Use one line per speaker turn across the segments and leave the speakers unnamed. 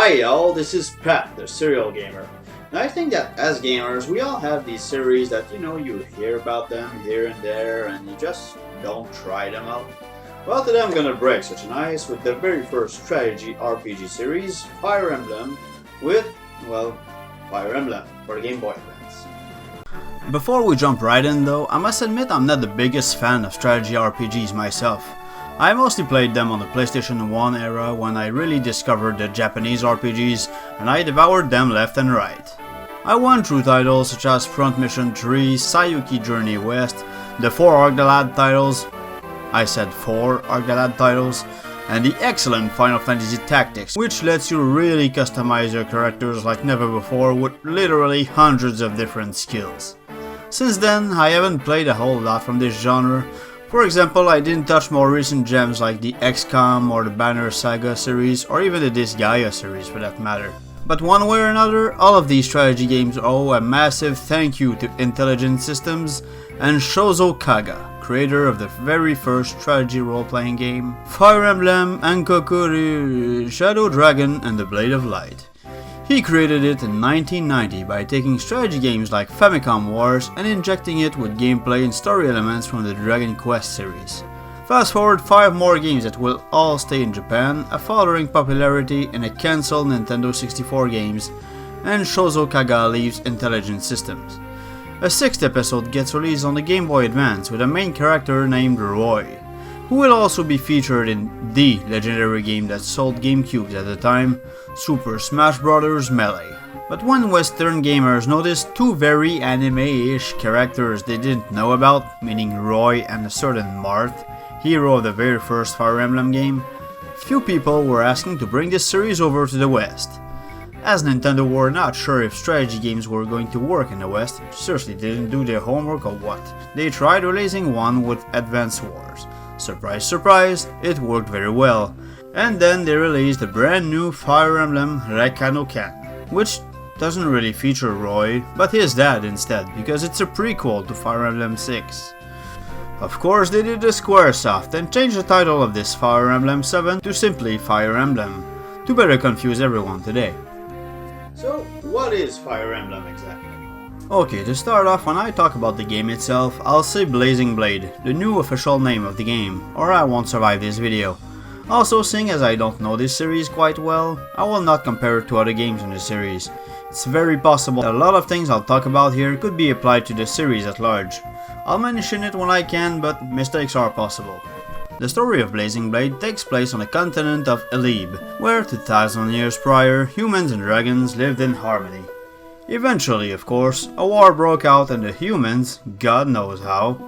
Hi all, this is Pat, the serial gamer. And I think that as gamers, we all have these series that you hear about them here and there and you just don't try them out. Well, today I'm gonna break such an ice with the very first strategy RPG series, Fire Emblem, with, well, Fire Emblem for the Game Boy Advance.
Before we jump right in though, I must admit I'm not the biggest fan of strategy RPGs myself. I mostly played them on the PlayStation 1 era when I really discovered the Japanese RPGs and I devoured them left and right. I won through titles such as Front Mission 3, Sayuki Journey West, the 4 Argdalad titles, I said 4 Argdalad titles, and the excellent Final Fantasy Tactics, which lets you really customize your characters like never before with literally hundreds of different skills. Since then, I haven't played a whole lot from this genre. For example, I didn't touch more recent gems like the XCOM or the Banner Saga series, or even the Disgaea series for that matter. But one way or another, all of these strategy games owe a massive thank you to Intelligent Systems and Shozo Kaga, creator of the very first strategy role-playing game, Fire Emblem Ankokuri Shadow Dragon and the Blade of Light. He created it in 1990 by taking strategy games like Famicom Wars and injecting it with gameplay and story elements from the Dragon Quest series. Fast forward 5 more games that will all stay in Japan, a faltering popularity and a cancelled Nintendo 64 games, and Shozo Kaga leaves Intelligent Systems. A 6th episode gets released on the Game Boy Advance with a main character named Roy, who will also be featured in the legendary game that sold GameCubes at the time, Super Smash Bros. Melee. But when Western gamers noticed 2 very anime-ish characters they didn't know about, meaning Roy and a certain Marth, hero of the very first Fire Emblem game, few people were asking to bring this series over to the West. As Nintendo were not sure if strategy games were going to work in the West, seriously didn't do their homework or what, they tried releasing one with Advance Wars. Surprise surprise, it worked very well. And then they released the brand new Fire Emblem Rekanoken, which doesn't really feature Roy, but his dad instead, because it's a prequel to Fire Emblem 6. Of course they did the Squaresoft and changed the title of this Fire Emblem 7 to simply Fire Emblem, to better confuse everyone today.
So, what is Fire Emblem exactly?
Okay, to start off, when I talk about the game itself, I'll say Blazing Blade, the new official name of the game, or I won't survive this video. Also, seeing as I don't know this series quite well, I will not compare it to other games in the series. It's very possible that a lot of things I'll talk about here could be applied to the series at large. I'll mention it when I can, but mistakes are possible. The story of Blazing Blade takes place on the continent of Eleb, where 2000 years prior, humans and dragons lived in harmony. Eventually, of course, a war broke out and the humans, God knows how,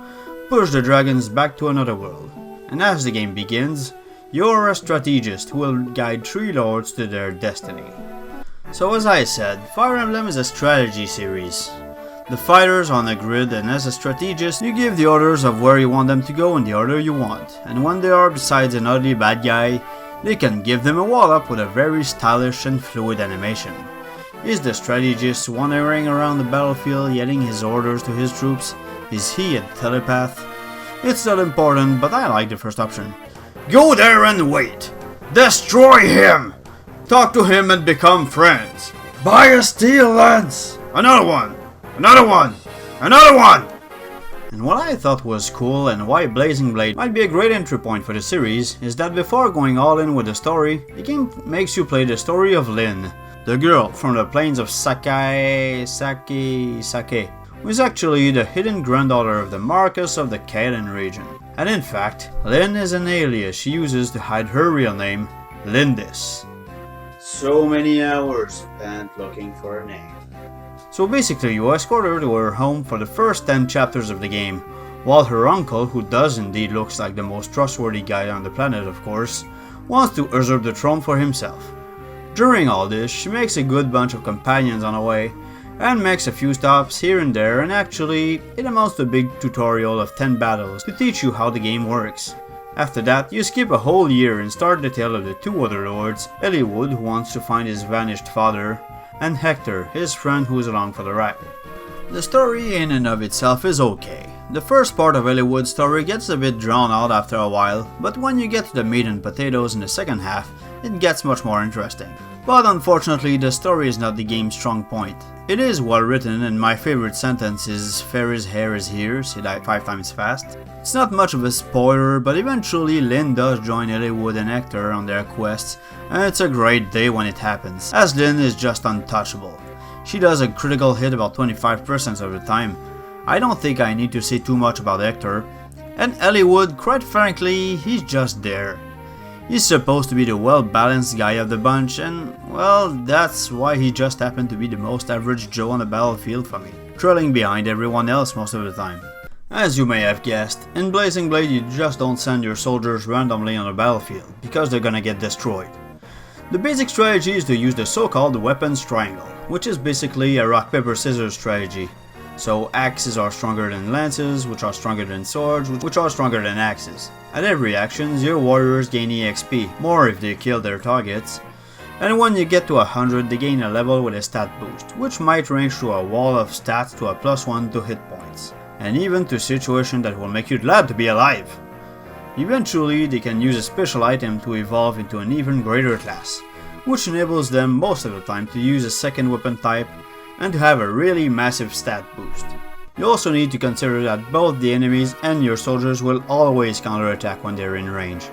pushed the dragons back to another world. And as the game begins, you're a strategist who will guide 3 lords to their destiny. So as I said, Fire Emblem is a strategy series. The fighters are on a grid, and as a strategist, you give the orders of where you want them to go in the order you want, and when they are beside an ugly bad guy, they can give them a wall-up with a very stylish and fluid animation. Is the strategist wandering around the battlefield yelling his orders to his troops? Is he a telepath? It's not important, but I like the first option. Go there and wait! Destroy him! Talk to him and become friends! Buy a steel lance! Another one! Another one! Another one! And what I thought was cool and why Blazing Blade might be a great entry point for the series is that before going all in with the story, the game makes you play the story of Lyn, the girl from the plains of Sake, who is actually the hidden granddaughter of the Marquess of the Kaidan region. And in fact, Lyn is an alias she uses to hide her real name, Lindis.
So many hours spent looking for a name.
So basically you escort her to her home for the first 10 chapters of the game, while her uncle, who does indeed looks like the most trustworthy guy on the planet of course, wants to usurp the throne for himself. During all this, she makes a good bunch of companions on the way, and makes a few stops here and there, and actually, it amounts to a big tutorial of 10 battles to teach you how the game works. After that, you skip a whole year and start the tale of the 2 other lords, Eliwood, who wants to find his vanished father, and Hector, his friend who is along for the ride. The story in and of itself is okay. The first part of Eliwood's story gets a bit drawn out after a while, but when you get to the meat and potatoes in the second half, it gets much more interesting. But unfortunately, the story is not the game's strong point. It is well written, and my favorite sentence is "Fairy's hair is here, say that 5 times fast." It's not much of a spoiler, but eventually Lynn does join Hollywood and Hector on their quests, and it's a great day when it happens, as Lynn is just untouchable. She does a critical hit about 25% of the time. I don't think I need to say too much about Hector, and Hollywood, quite frankly, he's just there. He's supposed to be the well-balanced guy of the bunch, and, well, that's why he just happened to be the most average Joe on the battlefield for me, trailing behind everyone else most of the time. As you may have guessed, in Blazing Blade you just don't send your soldiers randomly on the battlefield, because they're gonna get destroyed. The basic strategy is to use the so-called weapons triangle, which is basically a rock-paper-scissors strategy. So axes are stronger than lances, which are stronger than swords, which are stronger than axes. At every action, your warriors gain EXP, more if they kill their targets, and when you get to 100 they gain a level with a stat boost, which might range to a wall of stats to a +1 to hit points, and even to situations that will make you glad to be alive. Eventually, they can use a special item to evolve into an even greater class, which enables them most of the time to use a second weapon type and to have a really massive stat boost. You also need to consider that both the enemies and your soldiers will always counterattack when they're in range.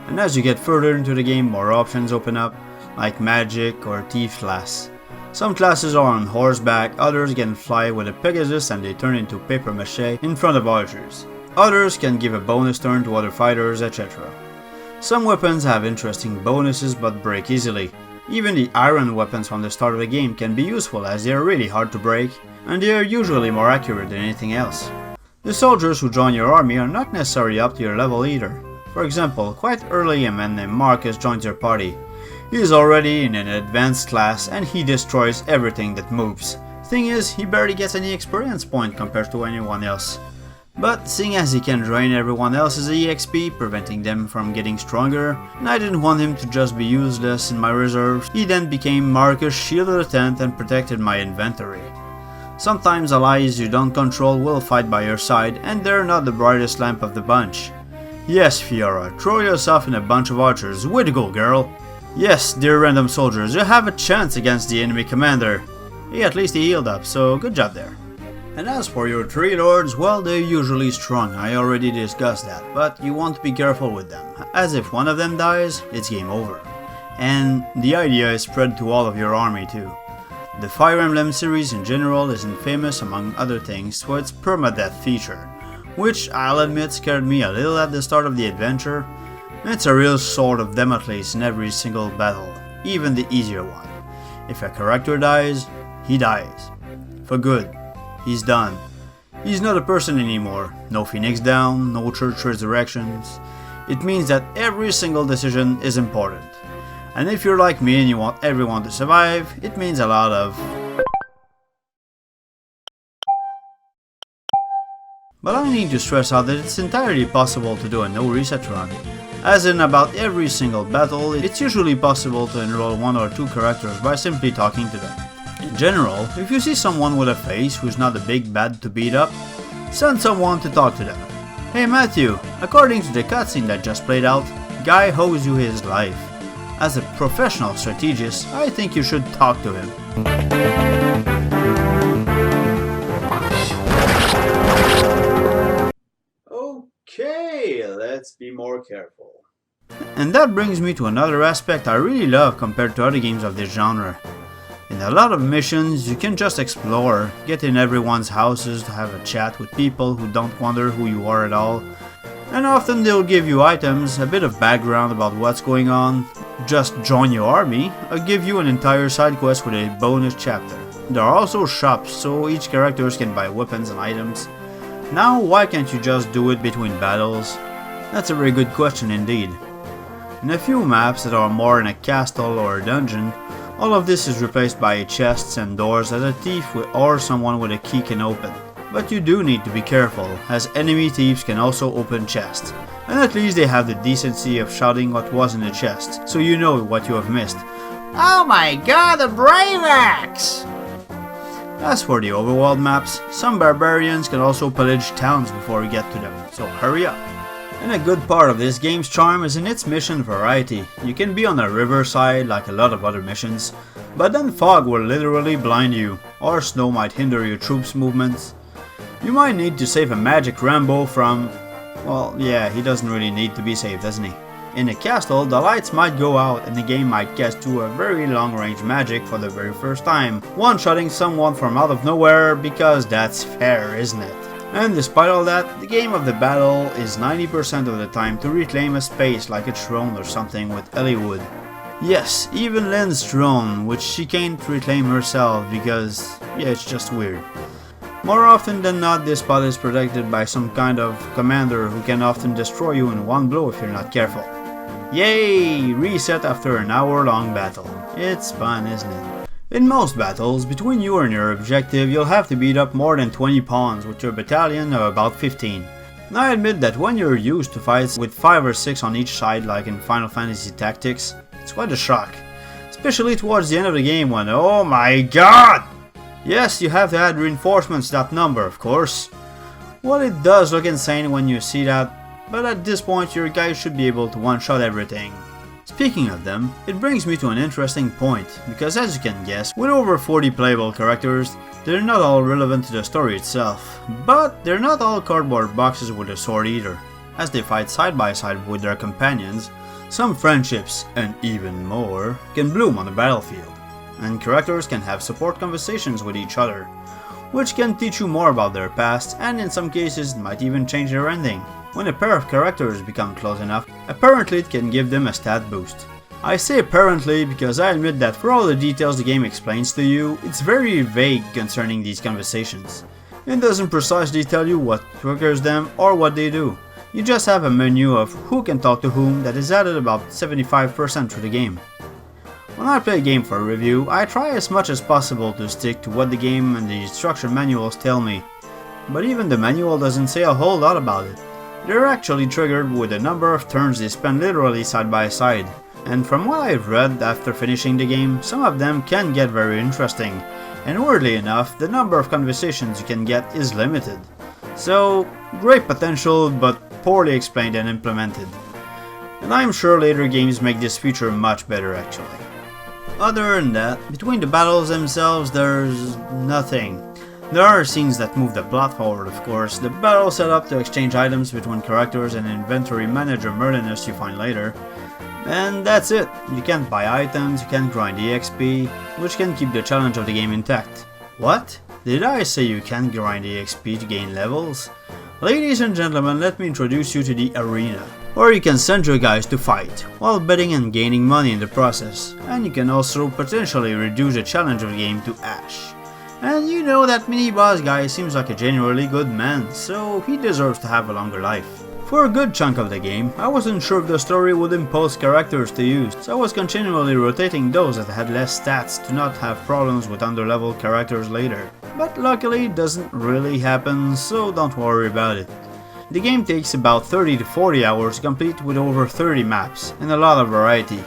And as you get further into the game, more options open up, like magic or thief class. Some classes are on horseback, others can fly with a Pegasus and they turn into paper mache in front of archers. Others can give a bonus turn to other fighters, etc. Some weapons have interesting bonuses but break easily. Even the iron weapons from the start of the game can be useful as they are really hard to break, and they are usually more accurate than anything else. The soldiers who join your army are not necessarily up to your level either. For example, quite early a man named Marcus joins your party. He is already in an advanced class and he destroys everything that moves. Thing is, he barely gets any experience point compared to anyone else. But seeing as he can drain everyone else's EXP, preventing them from getting stronger, and I didn't want him to just be useless in my reserves, he then became Marcus' shield of the tent and protected my inventory. Sometimes allies you don't control will fight by your side, and they're not the brightest lamp of the bunch. Yes, Fiora, throw yourself in a bunch of archers, way to go, girl! Yes, dear random soldiers, you have a chance against the enemy commander. Hey, at least he healed up, so good job there. And as for your 3 lords, well, they're usually strong, I already discussed that, but you want to be careful with them, as if one of them dies, it's game over. And the idea is spread to all of your army too. The Fire Emblem series in general is infamous among other things for its permadeath feature, which I'll admit scared me a little at the start of the adventure. It's a real sword of Damocles in every single battle, even the easier one. If a character dies, he dies. For good. He's done. He's not a person anymore. No Phoenix Down, no church resurrections. It means that every single decision is important. And if you're like me and you want everyone to survive, it means a lot of... But I need to stress out that it's entirely possible to do a no reset run. As in about every single battle, it's usually possible to enroll 1 or 2 characters by simply talking to them. In general, if you see someone with a face who's not a big bad to beat up, send someone to talk to them. Hey Matthew, according to the cutscene that just played out, Guy owes you his life. As a professional strategist, I think you should talk to him.
Okay, let's be more careful.
And that brings me to another aspect I really love compared to other games of this genre. In a lot of missions, you can just explore, get in everyone's houses to have a chat with people who don't wonder who you are at all, and often they'll give you items, a bit of background about what's going on, just join your army, or give you an entire side quest with a bonus chapter. There are also shops, so each character can buy weapons and items. Now, why can't you just do it between battles? That's a very good question indeed. In a few maps that are more in a castle or a dungeon, all of this is replaced by chests and doors that a thief or someone with a key can open. But you do need to be careful, as enemy thieves can also open chests, and at least they have the decency of shouting what was in the chest, so you know what you have missed. Oh my god, a brave axe! As for the overworld maps, some barbarians can also pillage towns before you get to them, so hurry up. And a good part of this game's charm is in its mission variety. You can be on a riverside like a lot of other missions, but then fog will literally blind you, or snow might hinder your troops' movements. You might need to save a magic Rambo from... well, yeah, he doesn't really need to be saved, doesn't he? In a castle, the lights might go out and the game might cast to a very long-range magic for the very first time, one-shotting someone from out of nowhere, because that's fair, isn't it? And despite all that, the game of the battle is 90% of the time to reclaim a space like a throne or something with Ellie would. Yes, even Lynn's throne, which she can't reclaim herself because, yeah, it's just weird. More often than not, this spot is protected by some kind of commander who can often destroy you in one blow if you're not careful. Yay! Reset after an hour-long battle. It's fun, isn't it? In most battles, between you and your objective, you'll have to beat up more than 20 pawns with your battalion of about 15. Now I admit that when you're used to fights with 5 or 6 on each side like in Final Fantasy Tactics, it's quite a shock. Especially towards the end of the game when, oh my god! Yes, you have to add reinforcements to that number, of course. Well, it does look insane when you see that, but at this point your guys should be able to one-shot everything. Speaking of them, it brings me to an interesting point, because as you can guess, with over 40 playable characters, they're not all relevant to the story itself, but they're not all cardboard boxes with a sword either. As they fight side by side with their companions, some friendships, and even more, can bloom on the battlefield, and characters can have support conversations with each other, which can teach you more about their past, and in some cases might even change their ending. When a pair of characters become close enough, apparently it can give them a stat boost. I say apparently because I admit that for all the details the game explains to you, it's very vague concerning these conversations. It doesn't precisely tell you what triggers them or what they do. You just have a menu of who can talk to whom that is added about 75% through the game. When I play a game for review, I try as much as possible to stick to what the game and the instruction manuals tell me. But even the manual doesn't say a whole lot about it. They're actually triggered with the number of turns they spend literally side by side, and from what I've read after finishing the game, some of them can get very interesting, and weirdly enough, the number of conversations you can get is limited. So, great potential, but poorly explained and implemented. And I'm sure later games make this feature much better actually. Other than that, between the battles themselves, there's nothing. There are scenes that move the plot forward, of course, the battle set up to exchange items between characters and inventory manager Merlinus you find later. And that's it. You can't buy items, you can't grind EXP, which can keep the challenge of the game intact. What? Did I say you can't grind EXP to gain levels? Ladies and gentlemen, let me introduce you to the arena, where you can send your guys to fight, while betting and gaining money in the process, and you can also potentially reduce the challenge of the game to Ash. And you know that mini-boss guy seems like a genuinely good man, so he deserves to have a longer life. For a good chunk of the game, I wasn't sure if the story would impose characters to use, so I was continually rotating those that had less stats to not have problems with underleveled characters later. But luckily it doesn't really happen, so don't worry about it. The game takes about 30 to 40 hours to complete with over 30 maps, and a lot of variety.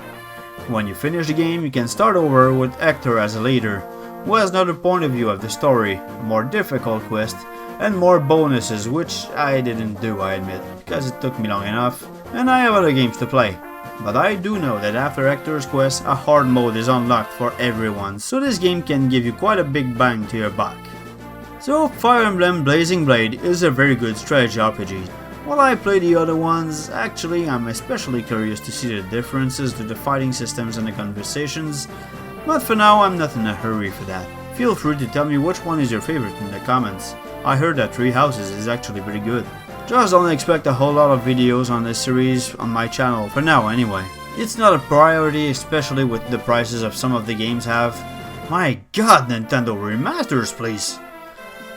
When you finish the game, you can start over with Hector as a leader, who has another point of view of the story, a more difficult quest, and more bonuses, which I didn't do, I admit, because it took me long enough, and I have other games to play. But I do know that after Hector's quest, a hard mode is unlocked for everyone, so this game can give you quite a big bang to your buck. So Fire Emblem Blazing Blade is a very good strategy RPG. While I play the other ones, actually I'm especially curious to see the differences to the fighting systems and the conversations, but for now I'm not in a hurry for that. Feel free to tell me which one is your favorite in the comments. I heard that Three Houses is actually pretty good. Just don't expect a whole lot of videos on this series on my channel, for now anyway. It's not a priority, especially with the prices of some of the games have. My god, Nintendo remasters please!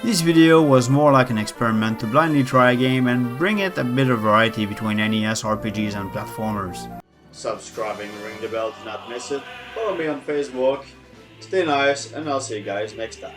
This video was more like an experiment to blindly try a game and bring it a bit of variety between NES RPGs and platformers.
Subscribing and ring the bell to not miss it. Follow me on Facebook. Stay nice, and I'll see you guys next time.